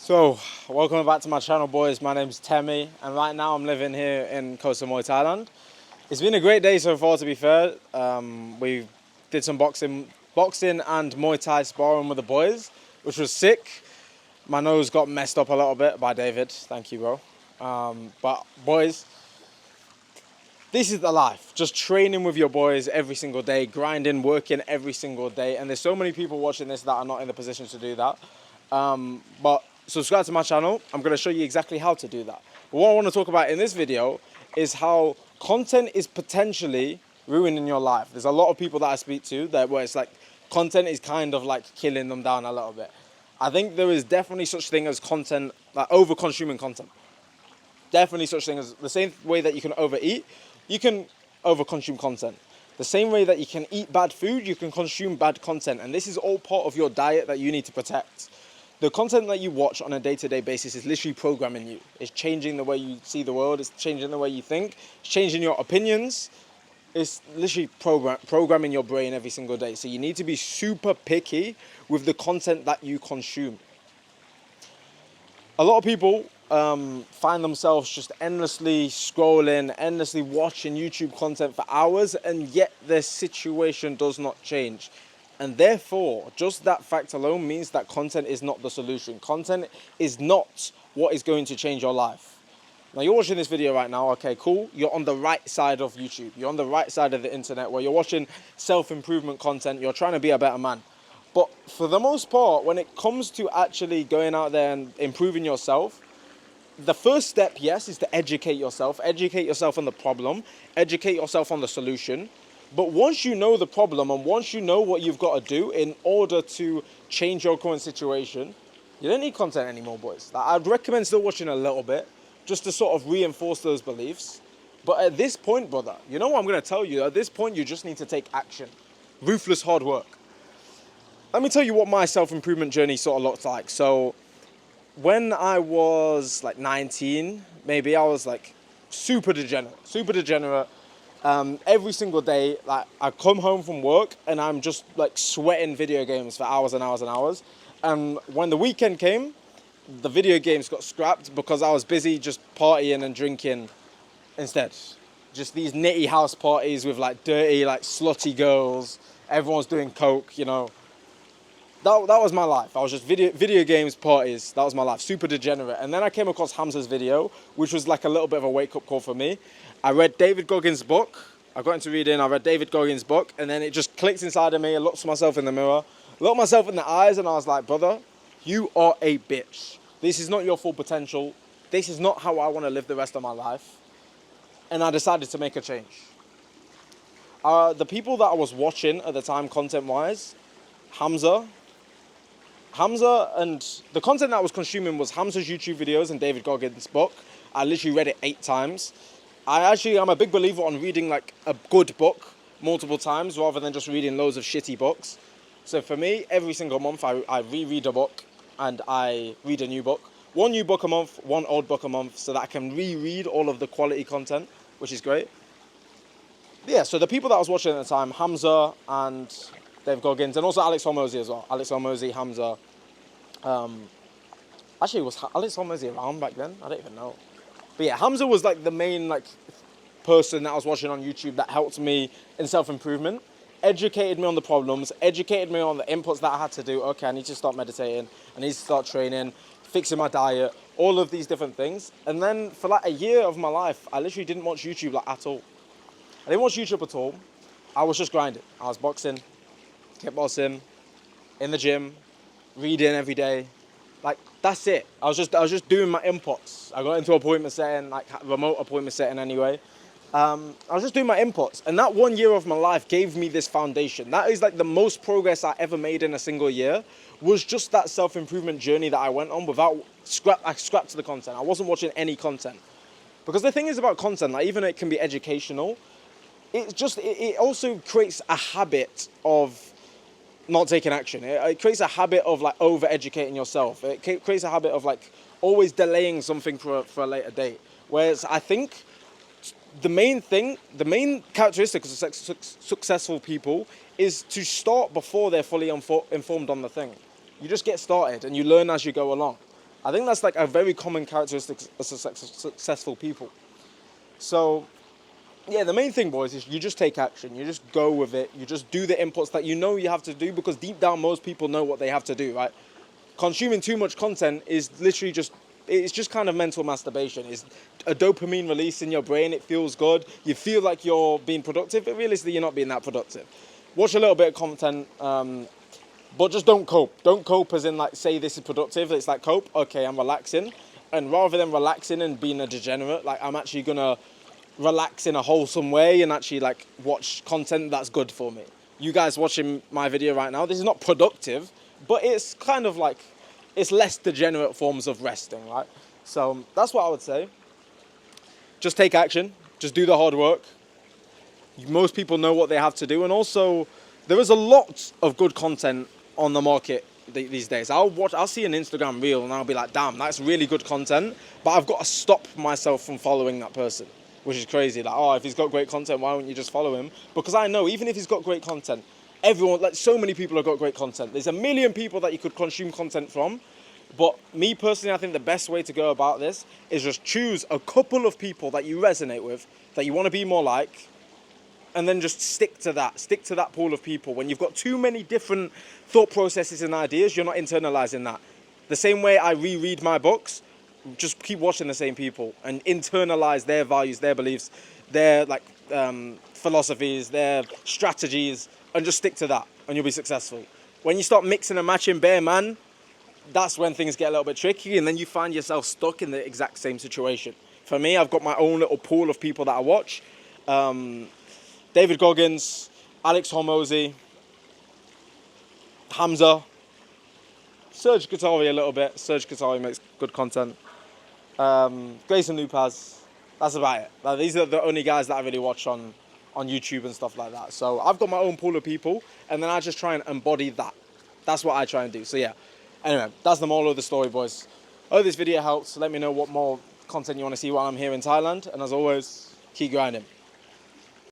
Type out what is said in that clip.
So, welcome back to my channel, boys. My name's Temi, and right now I'm living here in Koh Samui, Thailand. It's been a great day so far, to be fair. We did some boxing and Muay Thai sparring with the boys, which was sick. My nose got messed up a little bit by David. Thank you, bro. But boys, this is the life. Just training with your boys every single day, grinding, working every single day. And there's so many people watching this that are not in the position to do that. But subscribe to my channel. I'm going to show you exactly how to do that. But what I want to talk about in this video is how content is potentially ruining your life. There's a lot of people that I speak to where it's like content is kind of like killing them down a little bit. I think there is definitely such thing as content, like over-consuming content. Definitely such thing as the same way that you can overeat, you can over-consume content. The same way that you can eat bad food, you can consume bad content. And this is all part of your diet that you need to protect. The content that you watch on a day-to-day basis is literally programming you. It's changing the way you see the world. It's changing the way you think. It's changing your opinions. It's literally programming your brain every single day. So you need to be super picky with the content that you consume. A lot of people find themselves just endlessly scrolling, endlessly watching YouTube content for hours, and yet their situation does not change. And therefore, just that fact alone means that content is not the solution. Content is not what is going to change your life. Now, you're watching this video right now, okay, cool. You're on the right side of YouTube. You're on the right side of the internet where you're watching self-improvement content. You're trying to be a better man. But for the most part, when it comes to actually going out there and improving yourself, the first step, yes, is to educate yourself. Educate yourself on the problem. Educate yourself on the solution. But once you know the problem and once you know what you've got to do in order to change your current situation, you don't need content anymore, boys. Like, I'd recommend still watching a little bit just to sort of reinforce those beliefs. But at this point, brother, you know what I'm going to tell you? At this point, you just need to take action. Ruthless hard work. Let me tell you what my self-improvement journey sort of looked like. So when I was like 19, maybe, I was like super degenerate. Every single day, like I come home from work and I'm just like sweating video games for hours and hours and hours. And when the weekend came, the video games got scrapped because I was busy just partying and drinking instead. Just these nitty house parties with like dirty, like slutty girls. Everyone's doing coke, you know. That was my life. I was just video games, parties. That was my life. Super degenerate. And then I came across Hamza's video, which was like a little bit of a wake-up call for me. I read David Goggins' book. I got into reading. I read David Goggins' book. And then it just clicked inside of me. I looked myself in the mirror, looked myself in the eyes, and I was like, brother, you are a bitch. This is not your full potential. This is not how I want to live the rest of my life. And I decided to make a change. The people that I was watching at the time, content-wise, Hamza, and the content that I was consuming was Hamza's YouTube videos and David Goggins' book. I literally read it 8 times. I'm a big believer on reading like a good book multiple times rather than just reading loads of shitty books. So for me, every single month I reread a book and I read a new book. One new book a month, one old book a month, so that I can reread all of the quality content, which is great. Yeah, so the people that I was watching at the time, Hamza and Dave Goggins, and also Alex Hormozi as well. Alex Hormozi, Hamza. Actually, was Alex Hormozi around back then? I don't even know. But yeah, Hamza was like the main like person that I was watching on YouTube that helped me in self-improvement. Educated me on the problems, educated me on the inputs that I had to do. Okay, I need to start meditating, I need to start training, fixing my diet, all of these different things. And then for like a year of my life, I literally didn't watch YouTube like at all. I didn't watch YouTube at all. I was just grinding. I was boxing, kickboxing, in the gym, reading every day. Like, that's it. I was just doing my inputs. I got into appointment setting, like remote appointment setting anyway. I was just doing my inputs. And that 1 year of my life gave me this foundation. That is like the most progress I ever made in a single year, was just that self-improvement journey that I went on without I scrapped the content. I wasn't watching any content. Because the thing is about content, like even it can be educational, it also creates a habit of not taking action. It creates a habit of like over-educating yourself. It creates a habit of like always delaying something for a later date. Whereas I think the main characteristic of successful people is to start before they're fully informed on the thing. You just get started and you learn as you go along. I think that's like a very common characteristic of successful people. So, yeah, the main thing, boys, is you just take action. You just go with it. You just do the inputs that you know you have to do, because deep down, most people know what they have to do, right? Consuming too much content is literally it's just kind of mental masturbation. It's a dopamine release in your brain. It feels good. You feel like you're being productive, but realistically, you're not being that productive. Watch a little bit of content, but just don't cope. Don't cope as in, like, say this is productive. It's like, cope, okay, I'm relaxing. And rather than relaxing and being a degenerate, like, I'm actually going to relax in a wholesome way and actually, like, watch content that's good for me. You guys watching my video right now, this is not productive, but it's kind of like, it's less degenerate forms of resting, right? So that's what I would say. Just take action. Just do the hard work. Most people know what they have to do. And also, there is a lot of good content on the market these days. I'll see an Instagram reel and I'll be like, damn, that's really good content. But I've got to stop myself from following that person, which is crazy. Like, oh, if he's got great content, why wouldn't you just follow him? Because I know, even if he's got great content, everyone, like, so many people have got great content. There's a million people that you could consume content from. But me personally, I think the best way to go about this is just choose a couple of people that you resonate with, that you want to be more like, and then just stick to that. Stick to that pool of people. When you've got too many different thought processes and ideas, you're not internalizing that. The same way I reread my books, just keep watching the same people and internalize their values, their beliefs, their philosophies, their strategies, and just stick to that, and you'll be successful. When you start mixing and matching, bear man, that's when things get a little bit tricky, and then you find yourself stuck in the exact same situation. For me, I've got my own little pool of people that I watch. David Goggins, Alex Hormozy, Hamza, Serge Guattari a little bit. Serge Guattari makes good content. Grayson Lupaz. That's about it. Like, these are the only guys that I really watch on YouTube and stuff like that. So I've got my own pool of people, and then I just try and embody that. That's what I try and do. So yeah. Anyway, that's the moral of the story, boys. I hope this video helps. Let me know what more content you want to see while I'm here in Thailand. And as always, keep grinding.